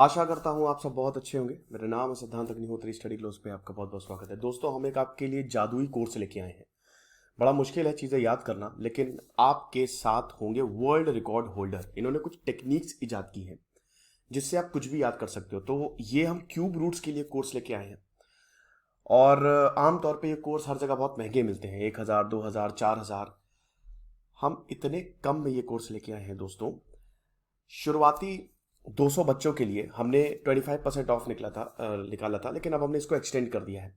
आशा करता हूँ आप सब बहुत अच्छे होंगे। मेरा नाम है सिद्धांत अग्निहोत्री। स्टडी क्लोज पे आपका बहुत बहुत स्वागत है। दोस्तों, हम एक आपके लिए जादुई कोर्स लेके आए हैं। बड़ा मुश्किल है चीज़ें याद करना, लेकिन आपके साथ होंगे वर्ल्ड रिकॉर्ड होल्डर। इन्होंने कुछ टेक्निक्स इजाद की हैं जिससे आप कुछ भी याद कर सकते हो। तो ये हम क्यूब रूट्स के लिए कोर्स लेके आए हैं। और आमतौर पे ये कोर्स हर जगह बहुत महंगे मिलते हैं, 1,000, 2,000, 4,000। हम इतने कम में ये कोर्स लेके आए हैं दोस्तों। शुरुआती 200 बच्चों के लिए हमने 25% ऑफ निकाला था, लेकिन अब हमने इसको एक्सटेंड कर दिया है।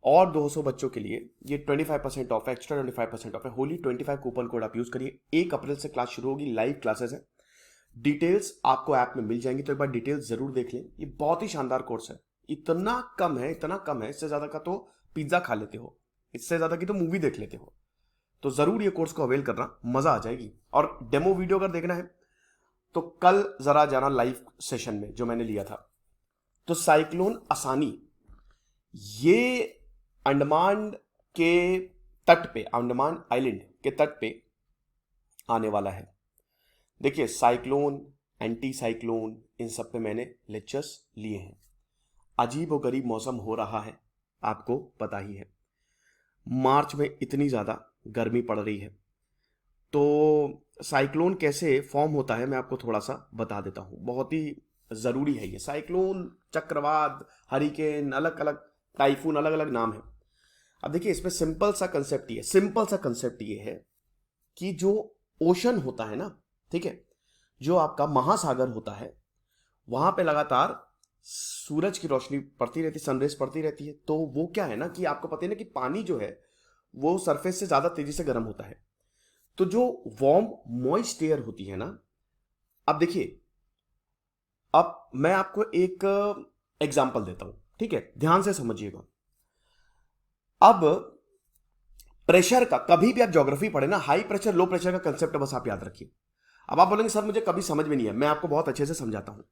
और 200 बच्चों के लिए ये 25% ऑफ है, एक्स्ट्रा 25% ऑफ है। होली 25 कूपन कोड आप यूज करिए। 1 अप्रैल से क्लास शुरू होगी, लाइव क्लासेस है। डिटेल्स आपको ऐप में मिल जाएंगी, तो एक बार डिटेल्स जरूर देख लें। ये बहुत ही शानदार कोर्स है। इतना कम है, इतना कम है, इससे ज्यादा का तो पिज्जा खा लेते हो, इससे ज्यादा की तो मूवी देख लेते हो। तो जरूर ये कोर्स को अवेल करना, मजा आ जाएगी। और डेमो वीडियो अगर देखना है तो कल जरा जाना लाइव सेशन में जो मैंने लिया था। तो साइक्लोन आसानी ये अंडमान के तट पे, अंडमान आइलैंड के तट पे आने वाला है। देखिए, साइक्लोन, एंटी साइक्लोन, इन सब पे मैंने लेक्चर्स लिए हैं। अजीब व गरीब मौसम हो रहा है, आपको पता ही है। मार्च में इतनी ज़्यादा गर्मी पड़ रही है। तो साइक्लोन कैसे फॉर्म होता है मैं आपको थोड़ा सा बता देता हूँ। बहुत ही ज़रूरी है ये। साइक्लोन, चक्रवात, हरिकेन, अलग अलग टाइफून, अलग अलग नाम है। अब देखिए, इसमें सिंपल सा कंसेप्ट ये है कि जो ओशन होता है ना, ठीक है, जो आपका महासागर होता है, वहां पे लगातार सूरज की रोशनी पड़ती रहती, सनरेज पड़ती रहती है। तो वो क्या है ना कि आपको पता है ना कि पानी जो है वो सरफेस से ज्यादा तेजी से गर्म होता है। तो जो वार्म मॉइस्ट एयर होती है ना, अब देखिए, अब मैं आपको एक एग्जांपल देता हूं, ठीक है, ध्यान से समझिएगा। अब प्रेशर का, कभी भी आप ज्योग्राफी पढ़े ना, हाई प्रेशर लो प्रेशर का कंसेप्ट बस आप याद रखिए। अब आप बोलेंगे सर मुझे कभी समझ में नहीं है, मैं आपको बहुत अच्छे से समझाता हूं,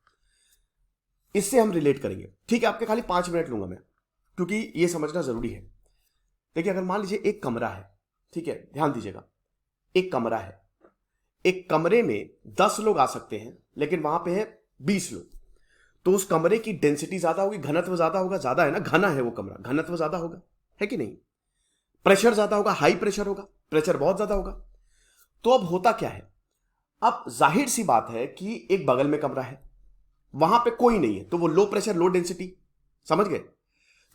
इससे हम रिलेट करेंगे। ठीक है, आपके खाली 5 मिनट लूंगा मैं, क्योंकि ये समझना जरूरी है। देखिए, अगर मान लीजिए एक कमरा है, ठीक है, ध्यान दीजिएगा, एक कमरा है। एक कमरे में 10 लोग आ सकते हैं, लेकिन वहां पे है 20 लोग। तो उस कमरे की डेंसिटी ज्यादा होगी, घनत्व ज्यादा होगा, ज्यादा है ना, घना है वो कमरा, घनत्व ज्यादा होगा, है कि नहीं। प्रेशर ज्यादा होगा, हाई प्रेशर होगा, प्रेशर बहुत ज्यादा होगा। तो अब होता क्या है, अब जाहिर सी बात है कि एक बगल में कमरा है, वहां पे कोई नहीं है, तो वो लो प्रेशर लो डेंसिटी, समझ गए।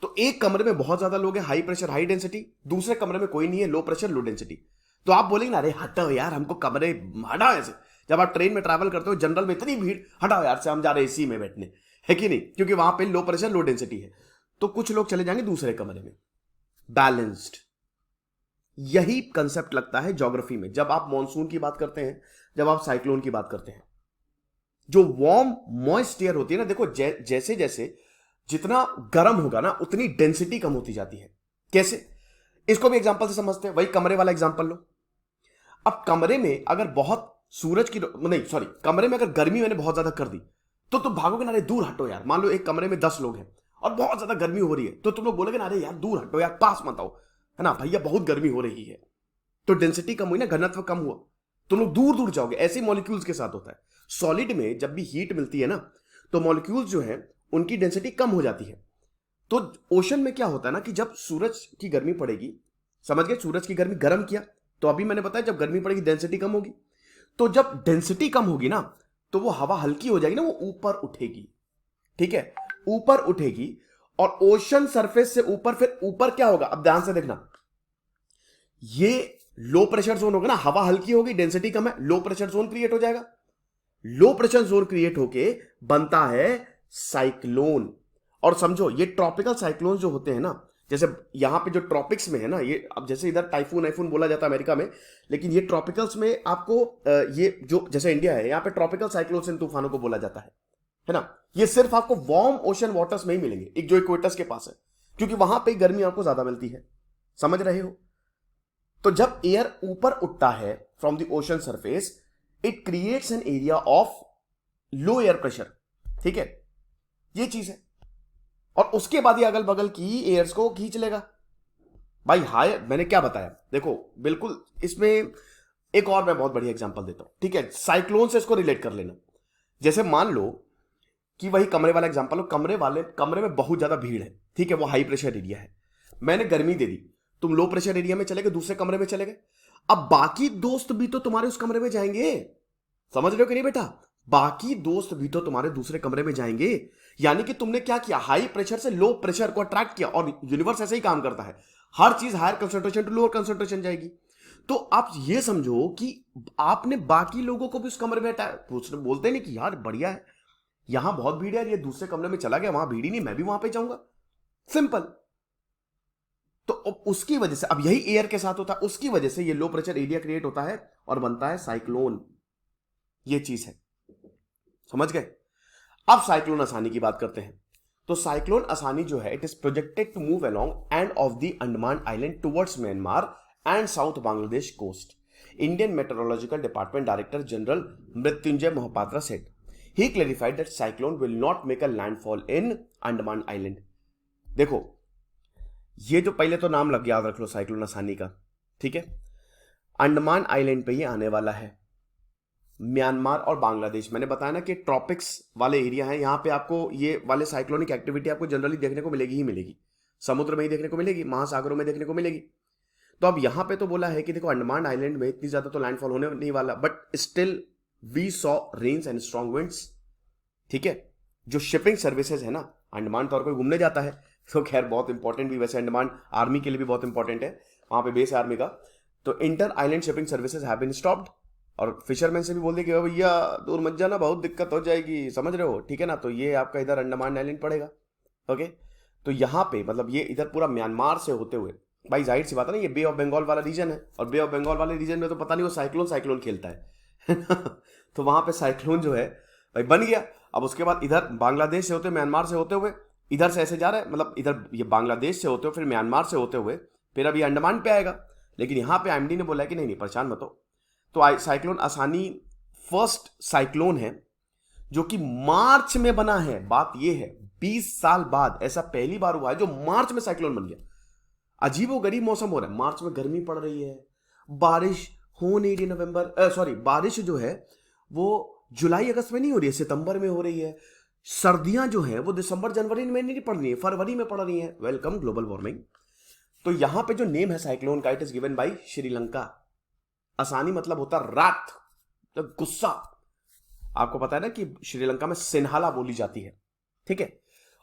तो एक कमरे में बहुत ज्यादा लोग हैं, हाई प्रेशर हाई डेंसिटी, दूसरे कमरे में कोई नहीं है, लो प्रेशर लो डेंसिटी। तो आप बोलेंगे ना, अरे हटाओ यार, हमको कमरे हटाओ ऐसे। जब आप ट्रेन में ट्रैवल करते हो, जनरल में इतनी भीड़, हटाओ यार से, हम जा रहे एसी में बैठने, है कि नहीं, क्योंकि वहां पे लो प्रेशर लो डेंसिटी है। तो कुछ लोग चले जाएंगे दूसरे कमरे में, बैलेंस्ड। यही कंसेप्ट लगता है ज्योग्राफी में, जब आप मॉनसून की बात करते हैं, जब आप साइक्लोन की बात करते हैं। जो वार्म मॉइस्ट एयर होती है ना, देखो जैसे जैसे जितना गर्म होगा ना, उतनी डेंसिटी कम होती जाती है। कैसे, इसको भी एग्जांपल से समझते हैं। वही कमरे वाला एग्जांपल लो। अब कमरे में अगर बहुत सूरज की नहीं, सॉरी, कमरे में अगर गर्मी मैंने बहुत ज्यादा कर दी, तो तुम भागोगे ना, अरे दूर हटो यार। मान लो एक कमरे में 10 लोग हैं और बहुत ज्यादा गर्मी हो रही है, तो तुम लोग बोलोगे ना, अरे यार दूर हटो यार, पास मत आओ, है ना भैया, बहुत गर्मी हो रही है। तो डेंसिटी कम हुई ना, घनत्व कम हुआ, तुम लोग दूर दूर जाओगे। ऐसे मॉलिक्यूल्स के साथ होता है। सॉलिड में जब भी हीट मिलती है ना, तो मॉलिक्यूल्स जो है उनकी डेंसिटी कम हो जाती है। तो ओशन में क्या होता है ना कि जब सूरज की गर्मी पड़ेगी, समझ गए, सूरज की गर्मी गर्म किया, तो अभी मैंने बताया जब गर्मी पड़ेगी डेंसिटी कम होगी। तो जब डेंसिटी कम होगी ना, तो वो हवा हल्की हो जाएगी ना, वो ऊपर उठेगी, ठीक है, ऊपर उठेगी। और ओशन सरफेस से ऊपर, फिर ऊपर क्या होगा, अब ध्यान से देखना, ये लो प्रेशर जोन होगा ना, हवा हल्की होगी, डेंसिटी कम है, लो प्रेशर जोन क्रिएट हो जाएगा। लो प्रेशर जोन क्रिएट होके बनता है साइक्लोन। और समझो, ये ट्रॉपिकल साइक्लोन जो होते हैं ना, जैसे यहां पे जो ट्रॉपिक्स में है ना, ये अब जैसे इधर टाइफून आईफून बोला जाता है अमेरिका में, लेकिन ये ट्रॉपिकल्स में आपको ये जो जैसे इंडिया है, यहां पे ट्रॉपिकल साइक्लोन इन तूफानों को बोला जाता है ना। ये सिर्फ आपको वार्म ओशन वाटर्स में ही मिलेंगे, एक जो इक्वेटस के पास है, क्योंकि वहां पे गर्मी आपको ज्यादा मिलती है। समझ रहे हो। तो जब एयर ऊपर उठता है from the ocean surface, it creates an area of low air pressure, ठीक है, ये चीज है। और उसके बाद ये अगल बगल की एयर्स को खींच लेगा। भाई हाई, मैंने क्या बताया, देखो बिल्कुल इसमें एक और मैं बहुत बढ़िया एग्जांपल देता हूं, ठीक है, साइक्लोन से इसको रिलेट कर लेना। जैसे मान लो कि वही कमरे वाला एग्जांपल हो, कमरे में बहुत ज्यादा भीड़ है, ठीक है, वो हाई प्रेशर एरिया है, मैंने गर्मी दे दी, तुम लो प्रेशर एरिया में चले गए, दूसरे कमरे में चले गए, अब बाकी दोस्त भी तो तुम्हारे उस कमरे में जाएंगे, समझ रहे हो कि नहीं बेटा? बाकी दोस्त भी तो तुम्हारे दूसरे कमरे में जाएंगे, यानी कि तुमने क्या किया, हाई प्रेशर से लो प्रेशर को अट्रैक्ट किया, और यूनिवर्स ऐसे ही काम करता है, हर चीज higher concentration to lower concentration जाएगी। तो आप ये समझो कि आपने बाकी लोगों को भी उस कमरे में बोलते नहीं कि यार बढ़िया है, यहां बहुत भीड़ है, ये दूसरे कमरे में चला गया, वहां भीड़ ही नहीं, मैं भी वहां पे जाऊंगा, सिंपल। तो उसकी वजह से, अब यही एयर के साथ होता है, उसकी वजह से ये लो प्रेशर एरिया क्रिएट होता है और बनता है साइक्लोन, ये चीज है, समझ गए? अब साइक्लोन आसानी की बात करते हैं। तो साइक्लोन आसानी जो है, it is projected to move along and of the Andaman island towards Myanmar and south Bangladesh coast. Indian meteorological department director general Mrityunjay Mohapatra said he clarified that cyclone will not make a landfall in Andaman island. देखो, ये जो पहले तो नाम लग याद रख लो cyclone आसानी का, ठीक है, अंडमान आइलैंड पे ही आने वाला है, म्यांमार और बांग्लादेश, मैंने बताया ना कि ट्रॉपिक्स वाले एरिया हैं, यहां पे आपको ये वाले साइक्लोनिक एक्टिविटी आपको जनरली देखने को मिलेगी ही मिलेगी, समुद्र में ही देखने को मिलेगी, महासागरों में देखने को मिलेगी। तो अब यहां पे तो बोला है कि देखो अंडमान आइलैंड में इतनी ज्यादा तो लैंडफॉल होने नहीं वाला, but still we saw rains and strong winds, ठीक है। जो शिपिंग सर्विसेज है ना, अंडमान तौर पर घूमने जाता है, तो खैर बहुत इंपॉर्टेंट भी, वैसे अंडमान आर्मी के लिए भी बहुत इंपॉर्टेंट है, वहां पे बेस है आर्मी का। तो inter island shipping services have been stopped, और फिशरमैन से भी बोल दिया कि भैया दूर मत जाना, बहुत दिक्कत हो जाएगी, समझ रहे हो, ठीक है ना। तो ये आपका इधर अंडमान आइलैंड पड़ेगा, ओके। तो यहाँ पे मतलब ये इधर पूरा म्यांमार से होते हुए, भाई जाहिर सी बात है ना, ये बे ऑफ बंगाल वाला रीजन है, और बे ऑफ बंगाल वाले रीजन में तो पता नहीं वो साइक्लोन खेलता है तो वहां पे साइक्लोन जो है भाई बन गया। अब उसके बाद इधर बांग्लादेश से होते, म्यांमार से होते हुए इधर से ऐसे जा रहा है, मतलब इधर ये बांग्लादेश से होते हुए, फिर म्यांमार से होते हुए, फिर अभी अंडमान पे आएगा। लेकिन यहाँ पे आईएमडी ने बोला है कि नहीं नहीं परेशान मत हो। तो साइक्लोन आसानी फर्स्ट साइक्लोन है जो कि मार्च में बना है, बात ये है 20 साल बाद ऐसा पहली बार हुआ है जो मार्च में साइक्लोन बन गया। अजीबोगरीब मौसम हो रहा है, मार्च में गर्मी पड़ रही है, बारिश हो नहीं रही, बारिश जो है वो जुलाई अगस्त में नहीं हो रही है, सितंबर में हो रही है। सर्दियां जो है वो दिसंबर जनवरी में नहीं पड़ रही है, फरवरी में पड़ रही है। Welcome global warming. तो यहां पे जो नेम है साइक्लोन का, it is given by Sri Lanka. आसानी मतलब होता रात, तो गुस्सा। आपको पता है ना कि श्रीलंका में सिन्हाला बोली जाती है, ठीक है।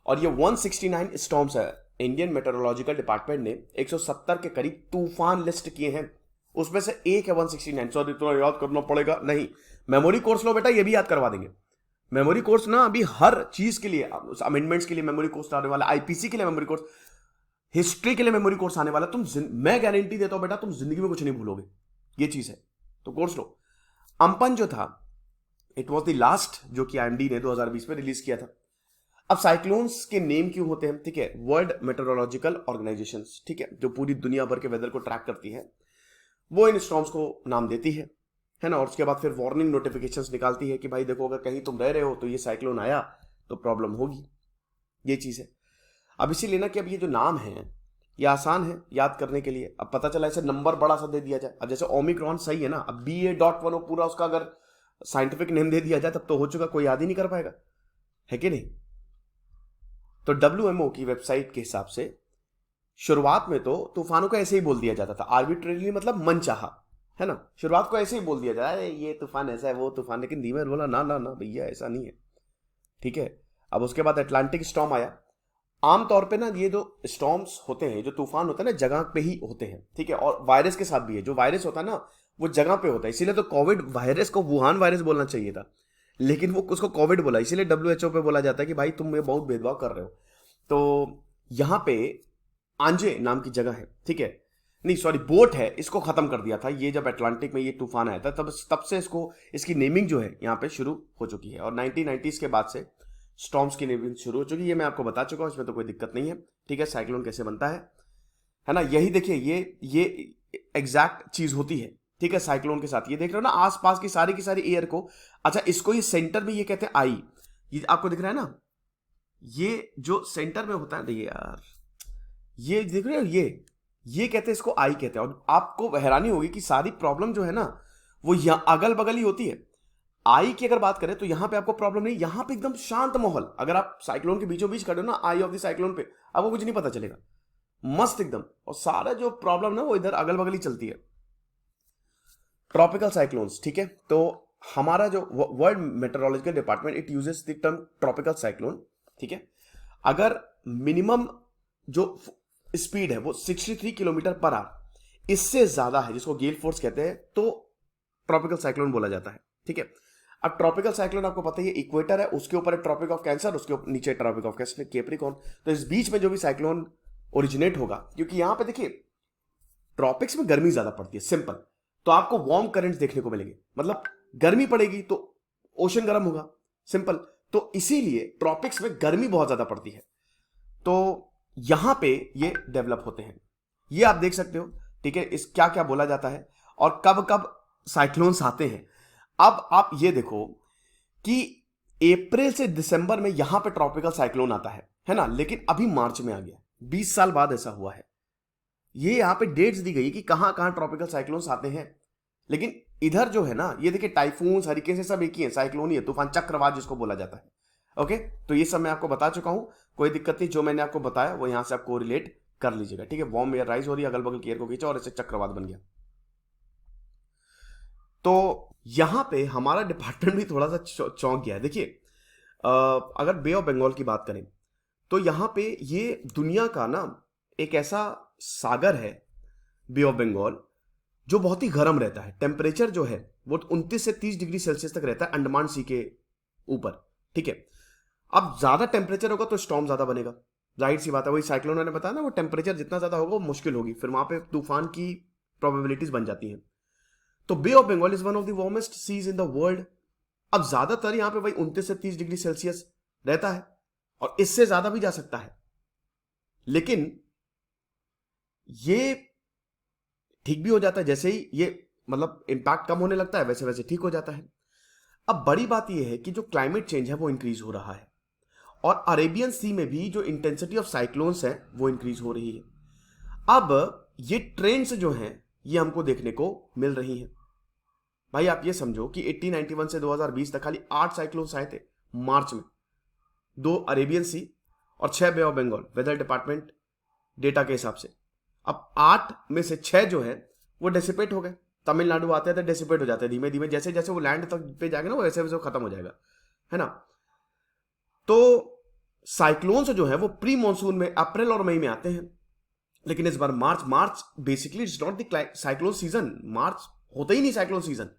और ये 169 स्टॉर्म्स है, इंडियन मेट्रोलॉजिकल डिपार्टमेंट ने 170 के करीब तूफान लिस्ट किए हैं, उसमें से एक है 169। सॉरी इतना याद करना पड़ेगा, नहीं मेमोरी कोर्स लो बेटा, ये भी याद करवा देंगे। मेमोरी कोर्स ना अभी हर चीज के लिए, अमेंडमेंट्स के लिए मेमोरी कोर्स आने वाला, आईपीसी के लिए मेमोरी कोर्स, हिस्ट्री के लिए मेमोरी कोर्स आने वाला। मैं गारंटी देता हूं बेटा, तुम जिंदगी में कुछ नहीं भूलोगे, ये चीज है, तो कोर्स लो। अम्पन जो था, इट वॉज द लास्ट जो कि आईएमडी ने 2020 में रिलीज किया था। अब साइक्लोन्स के नेम क्यों होते हैं, ठीक है, वर्ल्ड मेट्रोलॉजिकल ऑर्गेनाइजेशन, ठीक है, जो पूरी दुनिया भर के वेदर को ट्रैक करती है, वो इन स्टॉर्म्स को नाम देती है ना। और उसके बाद फिर वार्निंग नोटिफिकेशंस निकालती है कि भाई देखो अगर कहीं तुम रह रहे हो तो ये साइक्लोन आया तो प्रॉब्लम होगी, ये चीज है। अब इसीलिए ना कि अब ये जो नाम है ये आसान है याद करने के लिए। अब पता चला ऐसे नंबर बड़ा सा दे दिया जाए, अब जैसे ओमिक्रॉन सही है ना, अब BA.1 पूरा उसका अगर साइंटिफिक नेम दे दिया जाए तब तो हो चुका, कोई याद ही नहीं कर पाएगा, है कि नहीं। तो WMO की वेबसाइट के हिसाब से शुरुआत में तो तूफानों को ऐसे ही बोल दिया जाता था, आर्बिट्रेरली मतलब मनचाहा, है ना। शुरुआत को ऐसे ही बोल दिया जाए, ये तूफान ऐसा है, वो तूफान, लेकिन धीमे बोला ना ना ना भैया ऐसा नहीं है, ठीक है। अब उसके बाद अटलांटिक स्टॉर्म आया। आमतौर पे ना ये जो स्टॉर्म्स होते हैं, जो तूफान होते हैं ना, जगह पे ही होते हैं, ठीक है। और वायरस के साथ भी है, जो वायरस होता है ना वो जगह पे होता है, इसीलिए तो कोविड वायरस को वुहान वायरस बोलना चाहिए था, लेकिन वो उसको कोविड बोला, इसीलिए WHO पे बोला जाता है कि भाई तुम ये बहुत भेदभाव कर रहे हो। तो यहां पे आंजे नाम की जगह है, ठीक है, नहीं सॉरी बोट है, इसको खत्म कर दिया था ये जब अटलांटिक में ये तूफान आया था, तब से इसकी नेमिंग जो है यहाँ पे शुरू हो चुकी है। और 1990s के बाद से स्टॉर्म्स की नेमिंग शुरू हो चुकी है, ये मैं आपको बता चुका हूँ, इसमें तो कोई दिक्कत नहीं है, ठीक है। साइक्लोन कैसे बनता है ना, यही देखिए, ये एग्जैक्ट चीज होती है, ठीक है। साइक्लोन के साथ ये देख रहे हो ना, आसपास की सारी एयर को, अच्छा इसको ये सेंटर में ये कहते हैं आई, ये आपको दिख रहा है ना, ये जो सेंटर में होता है, देखिए यार ये देख रहे हो, ये कहते हैं, इसको आई कहते हैं। और आपको हैरानी होगी कि सारी प्रॉब्लम जो है ना वो यहां अगल बगल ही होती है। आई की अगर बात करें तो यहां पे आपको प्रॉब्लम नहीं, यहां पे एकदम शांत माहौल। अगर आप साइक्लोन के बीचों बीच खड़े हो ना, आई ऑफ द साइक्लोन पे, आपको कुछ नहीं पता चलेगा, मस्त एकदम। और सारा जो प्रॉब्लम ना वो इधर अगल बगल ही चलती है। ट्रॉपिकल साइक्लोन्स, ठीक है, तो हमारा जो world meteorological department it uses the term tropical cyclone, ठीक है। अगर मिनिमम जो स्पीड है वो 63 किलोमीटर पर आवर, इससे ज्यादा है जिसको गेल फोर्स कहते हैं, तो ट्रॉपिकल साइक्लोन बोला जाता है, ठीक है। अब ट्रॉपिकल साइक्लोन आपको पता ही है, इक्वेटर है, उसके ऊपर है ट्रॉपिक ऑफ कैंसर, उसके नीचे ट्रॉपिक ऑफ कैप्रिकॉर्न। तो इस बीच में जो भी साइक्लोन ओरिजिनेट होगा, क्योंकि यहां पे देखिए ट्रॉपिक्स में गर्मी ज्यादा पड़ती है, सिंपल, तो आपको वार्म करंट्स देखने को मिलेंगे, मतलब गर्मी पड़ेगी तो ओशन गर्म होगा, सिंपल। तो इसीलिए ट्रॉपिक्स में गर्मी बहुत ज्यादा पड़ती है, तो यहां पे ये डेवलप होते हैं। ये आप देख सकते हो, ठीक है, इस क्या क्या बोला जाता है और कब कब साइक्लोन्स आते हैं। अब आप ये देखो कि अप्रैल से दिसंबर में यहां पे ट्रॉपिकल साइक्लोन आता है ना, लेकिन अभी मार्च में आ गया, 20 साल बाद ऐसा हुआ है। ये यहां पे डेट्स दी गई कि कहां कहां ट्रॉपिकल साइक्लोन्स आते हैं, लेकिन इधर जो है ना, ये देखिए टाइफून हरिकेन से सब एक ही है, साइक्लोन ही है, तूफान चक्रवात जिसको बोला जाता है। ओके, तो ये सब मैं आपको बता चुका हूं, कोई दिक्कत नहीं, जो मैंने आपको बताया वो यहां से आपको रिलेट कर लीजिएगा, ठीक है। वार्म एयर राइज हो रही है, अगल बगल की एयर को खींचा और ऐसे चक्रवात बन गया। तो यहां पे हमारा डिपार्टमेंट भी थोड़ा सा चौंक गया है। देखिए अगर बे ऑफ बंगाल की बात करें तो यहां पे ये दुनिया का ना एक ऐसा सागर है, बे ऑफ बंगाल, जो बहुत ही गर्म रहता है। टेम्परेचर जो है वो 29 से 30 डिग्री सेल्सियस तक रहता है अंडमान सी के ऊपर, ठीक है। अब ज्यादा टेम्परेचर होगा तो स्टॉर्म ज्यादा बनेगा, जाहिर सी बात है, वही साइक्लोन मैंने बताया ना, वो टेम्परेचर जितना ज्यादा होगा वो मुश्किल होगी, फिर वहां पे तूफान की प्रोबेबिलिटीज बन जाती हैं। तो bay of Bengal is one of the warmest seas in the world. अब ज्यादातर यहां पे वही 29 से 30 डिग्री सेल्सियस रहता है, और इससे ज्यादा भी जा सकता है, लेकिन ये ठीक भी हो जाता है जैसे ही ये मतलब इंपैक्ट कम होने लगता है, वैसे वैसे ठीक हो जाता है। अब बड़ी बात यह है कि जो क्लाइमेट चेंज है वो इंक्रीज हो रहा है, और अरेबियन सी में भी जो इंटेंसिटी ऑफ साइक्लोन्स है वो इंक्रीज हो रही है। अब ये ट्रेंड्स जो हैं ये हमको देखने को मिल रही हैं। भाई आप ये समझो कि 1891 से 2020 तक खाली 8 साइक्लोन्स आए थे मार्च में, 2 अरेबियन सी और 6 bay of Bengal, weather department data के हिसाब से। अब 8 में से 6 जो है वो डेसिपेट हो गए, तमिलनाडु आते हैं तो डेसिपेट हो जाते हैं धीमे धीमे, जैसे जैसे वो लैंड तक पे जाएंगे ना वो वैसे वैसे खत्म हो जाएगा, है ना। तो साइक्लोन्स जो है वो प्री मॉनसून में अप्रैल और मई में आते हैं, लेकिन इस बार March basically it's not the cyclone season, मार्च होता ही नहीं साइक्लोन सीजन,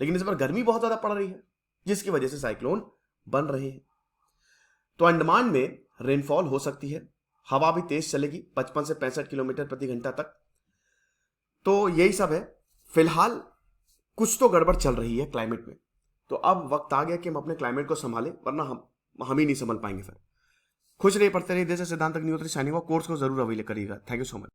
लेकिन इस बार गर्मी बहुत ज्यादा पड़ रही है जिसकी वजह से साइक्लोन बन रहे हैं। तो अंडमान में रेनफॉल हो सकती है, हवा भी तेज चलेगी 55 से 65 किलोमीटर प्रति घंटा तक। तो यही सब है, फिलहाल कुछ तो गड़बड़ चल रही है क्लाइमेट में, तो अब वक्त आ गया कि हम अपने क्लाइमेट को संभालें, वरना हम ही नहीं संभाल पाएंगे। फिर खुश रहिए, पढ़ते रहिए। देश सिद्धांत अग्निहोत्री साइनिंग ऑफ, कोर्स को जरूर अवेल करिएगा। Thank you so much.